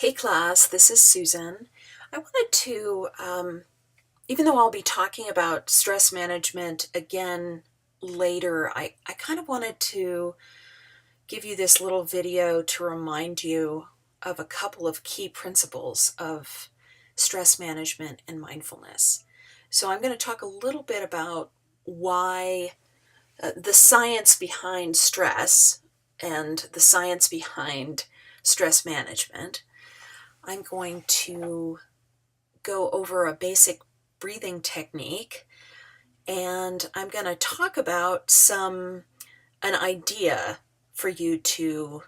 Hey class, this is Susan. I wanted to, even though I'll be talking about stress management again later, I kind of wanted to give you this little video to remind you of a couple of key principles of stress management and mindfulness. So I'm going to talk a little bit about why the science behind stress and the science behind stress management. I'm going to go over a basic breathing technique, and I'm going to talk about an idea for you to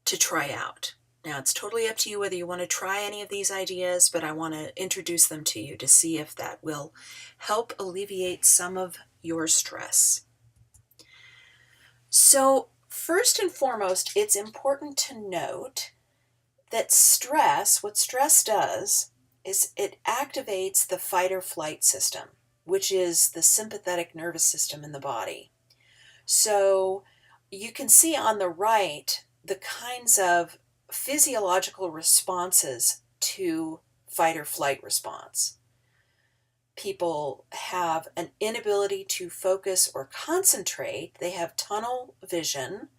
try out. Now, it's totally up to you whether you want to try any of these ideas, but I want to introduce them to you to see if that will help alleviate some of your stress. So, first and foremost, it's important to note that what stress does is it activates the fight or flight system, which is the sympathetic nervous system in the body. So you can see on the right the kinds of physiological responses to fight or flight response. People have an inability to focus or concentrate. They have tunnel vision,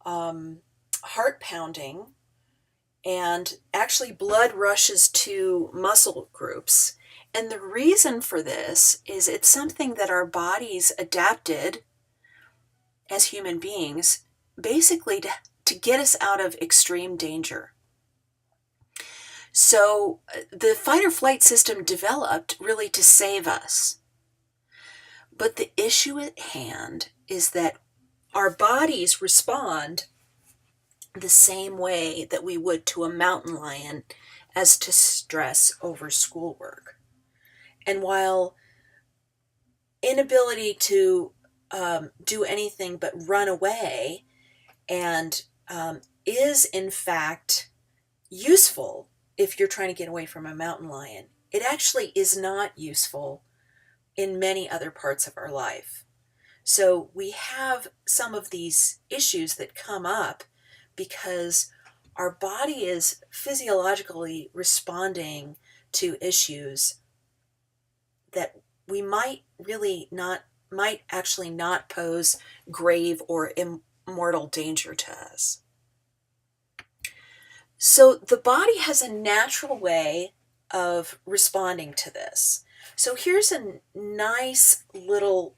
heart pounding, and actually blood rushes to muscle groups. And the reason for this is it's something that our bodies adapted as human beings basically to get us out of extreme danger. So the fight or flight system developed really to save us. But the issue at hand is that our bodies respond the same way that we would to a mountain lion as to stress over schoolwork. And while inability to do anything but run away and is in fact useful if you're trying to get away from a mountain lion, it actually is not useful in many other parts of our life. So we have some of these issues that come up because our body is physiologically responding to issues that we might actually not pose grave or immortal danger to us. So the body has a natural way of responding to this. So here's a nice little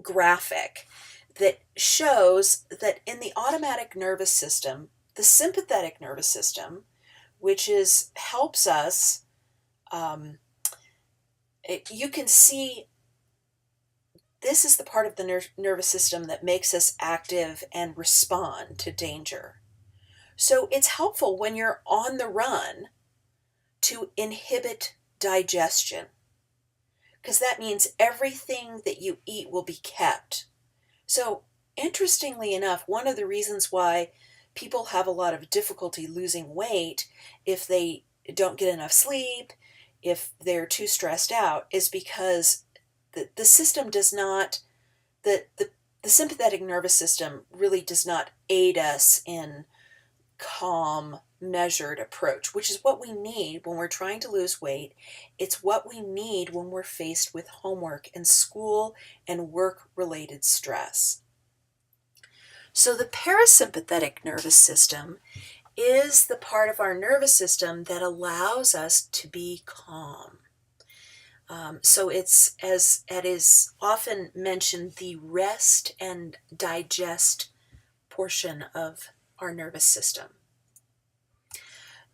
graphic that shows that in the automatic nervous system, the sympathetic nervous system, which helps us, you can see this is the part of the nervous system that makes us active and respond to danger. So it's helpful when you're on the run to inhibit digestion, because that means everything that you eat will be kept. So, interestingly enough, one of the reasons why people have a lot of difficulty losing weight if they don't get enough sleep, if they're too stressed out, is because the system does not, the sympathetic nervous system really does not aid us in calm, measured approach, which is what we need when we're trying to lose weight. It's what we need when we're faced with homework and school and work-related stress. So the parasympathetic nervous system is the part of our nervous system that allows us to be calm. So it's, as it is often mentioned, the rest and digest portion of our nervous system.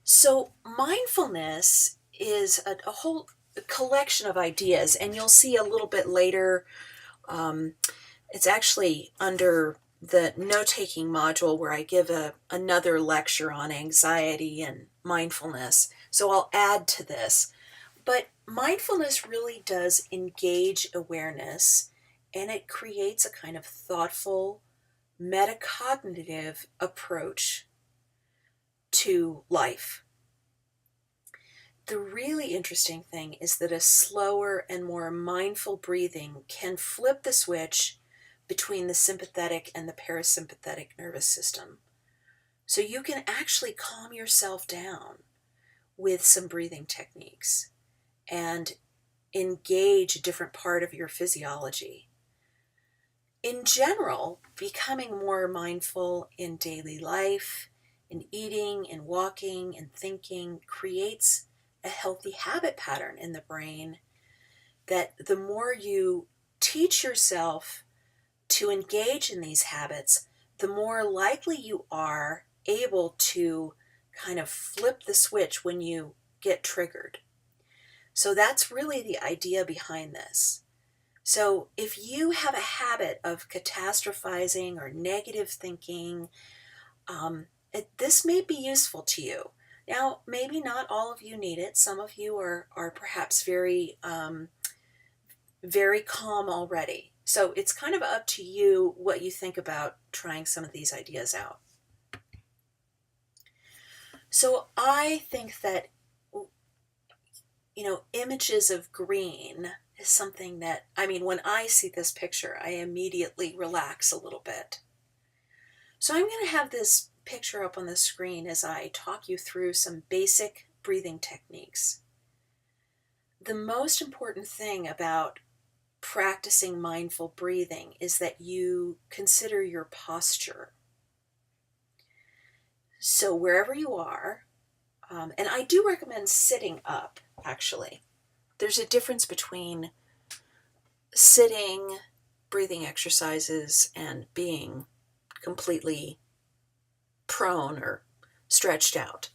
So mindfulness is a whole collection of ideas, and you'll see a little bit later, it's actually under the note-taking module where I give another lecture on anxiety and mindfulness. So I'll add to this. But mindfulness really does engage awareness, and it creates a kind of thoughtful, metacognitive approach to life. The really interesting thing is that a slower and more mindful breathing can flip the switch between the sympathetic and the parasympathetic nervous system. So you can actually calm yourself down with some breathing techniques and engage a different part of your physiology. In general, becoming more mindful in daily life, in eating, in walking, in thinking, creates a healthy habit pattern in the brain that the more you teach yourself to engage in these habits, the more likely you are able to kind of flip the switch when you get triggered. So that's really the idea behind this. So if you have a habit of catastrophizing or negative thinking, this may be useful to you. Now, maybe not all of you need it. Some of you are perhaps very, very calm already. So it's kind of up to you what you think about trying some of these ideas out. So I think that, images of green is something that, when I see this picture, I immediately relax a little bit. So I'm going to have this picture up on the screen as I talk you through some basic breathing techniques. The most important thing about practicing mindful breathing is that you consider your posture. So wherever you are, and I do recommend sitting up, actually. There's a difference between sitting breathing exercises and being completely prone or stretched out.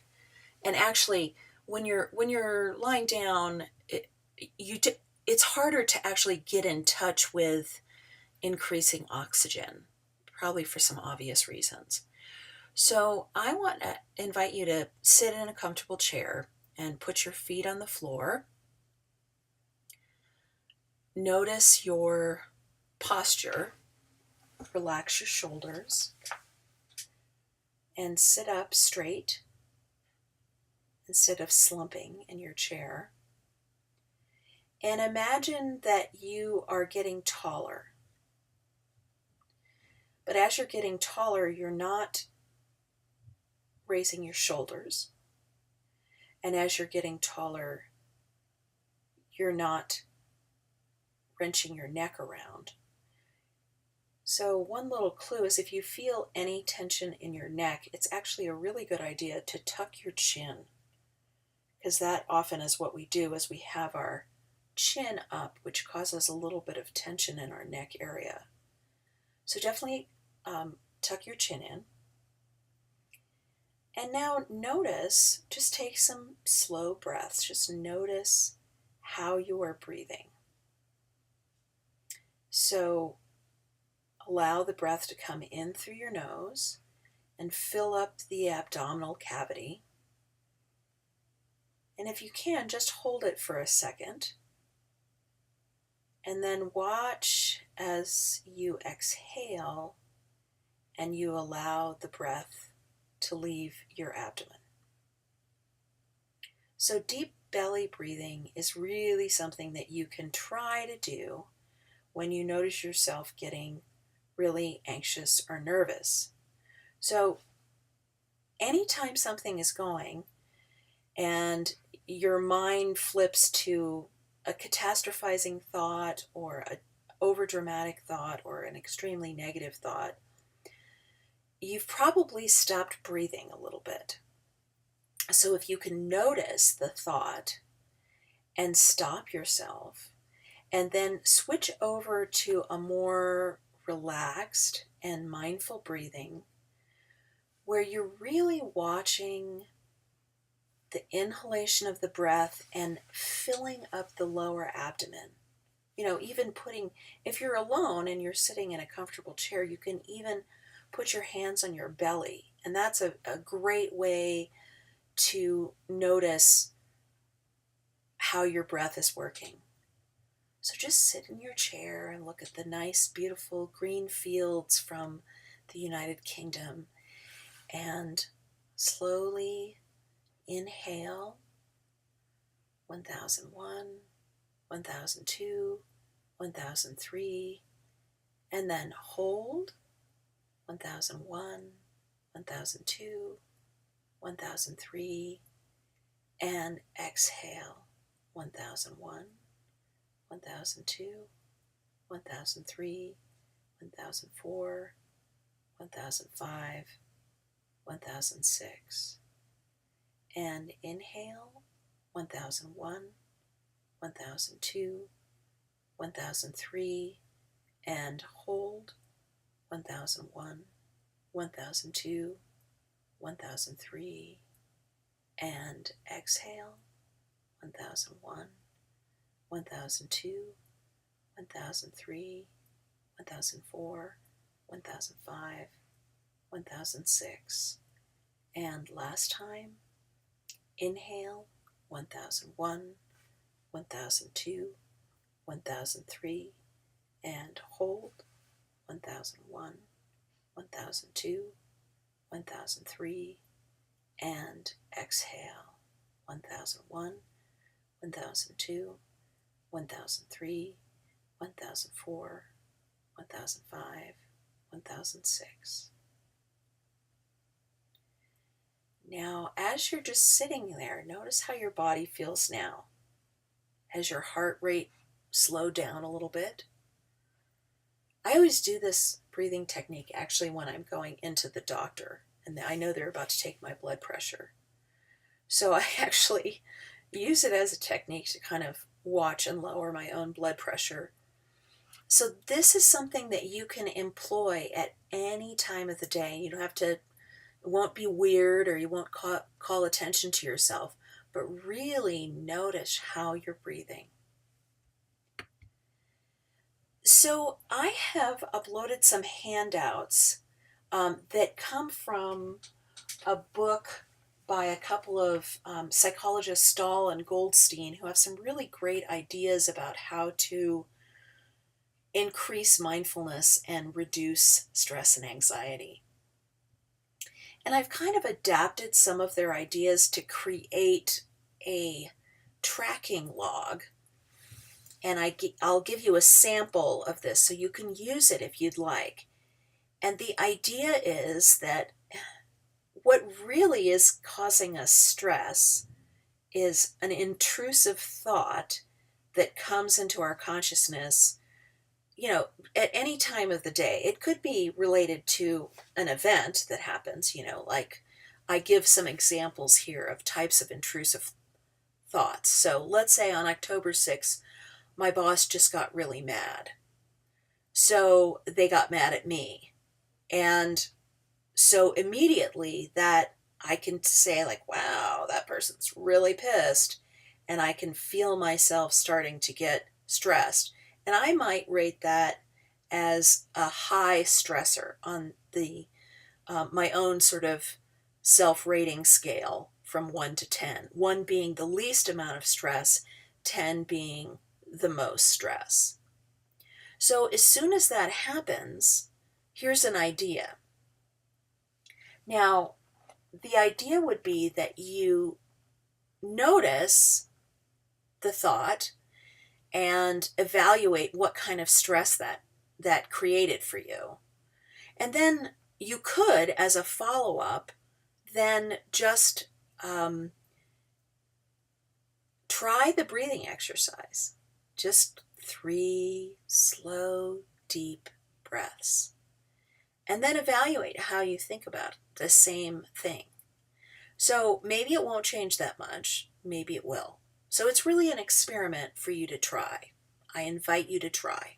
And actually, when you're lying down, it's harder to actually get in touch with increasing oxygen, probably for some obvious reasons. So I want to invite you to sit in a comfortable chair and put your feet on the floor. Notice your posture. Relax your shoulders and sit up straight instead of slumping in your chair. And imagine that you are getting taller. But as you're getting taller, you're not raising your shoulders. And as you're getting taller, you're not wrenching your neck around. So one little clue is if you feel any tension in your neck, it's actually a really good idea to tuck your chin, because that often is what we do as we have our chin up, which causes a little bit of tension in our neck area. So definitely tuck your chin in. And now notice, just take some slow breaths. Just notice how you are breathing. So allow the breath to come in through your nose and fill up the abdominal cavity. And if you can, just hold it for a second. And then watch as you exhale and you allow the breath to leave your abdomen. So deep belly breathing is really something that you can try to do when you notice yourself getting really anxious or nervous. So anytime something is going and your mind flips to a catastrophizing thought or an overdramatic thought or an extremely negative thought, you've probably stopped breathing a little bit. So if you can notice the thought and stop yourself, and then switch over to a more relaxed and mindful breathing, where you're really watching the inhalation of the breath and filling up the lower abdomen. Even if you're alone and you're sitting in a comfortable chair, you can even put your hands on your belly. And that's a great way to notice how your breath is working. So just sit in your chair and look at the nice, beautiful green fields from the United Kingdom and slowly inhale 1001, 1002, 1003, and then hold 1001, 1002, 1003, and exhale. 1001, 1002, 1003, 1004, 1005, 1006. And inhale, 1001, 1002, 1003, and hold, 1001, 1002, 1003, and exhale, 1001, 1002, 1003, 1004, 1005, 1006. And last time, inhale, 1001, 1002, 1003, and hold, 1001, 1002, 1003, and exhale, 1001, 1002, 1003, 1004, 1005, 1006. Now, as you're just sitting there, notice how your body feels now. Has your heart rate slowed down a little bit? I always do this breathing technique actually when I'm going into the doctor and I know they're about to take my blood pressure. So I actually use it as a technique to kind of watch and lower my own blood pressure. So this is something that you can employ at any time of the day. You don't have to, it won't be weird or you won't call attention to yourself, but really notice how you're breathing. So I have uploaded some handouts that come from a book by a couple of psychologists, Stahl and Goldstein, who have some really great ideas about how to increase mindfulness and reduce stress and anxiety. And I've kind of adapted some of their ideas to create a tracking log. And I'll give you a sample of this so you can use it if you'd like. And the idea is that what really is causing us stress is an intrusive thought that comes into our consciousness, at any time of the day. It could be related to an event that happens, like I give some examples here of types of intrusive thoughts. So let's say on October 6th, my boss just got really mad. So they got mad at me. And so immediately that I can say like, wow, that person's really pissed. And I can feel myself starting to get stressed. And I might rate that as a high stressor on the my own sort of self-rating scale from 1 to 10. 1 being the least amount of stress, 10 being the most stress. So as soon as that happens, here's an idea. Now, the idea would be that you notice the thought and evaluate what kind of stress that created for you. And then you could, as a follow-up, then just try the breathing exercise. Just 3 slow, deep breaths. And then evaluate how you think about the same thing. So maybe it won't change that much. Maybe it will. So it's really an experiment for you to try. I invite you to try.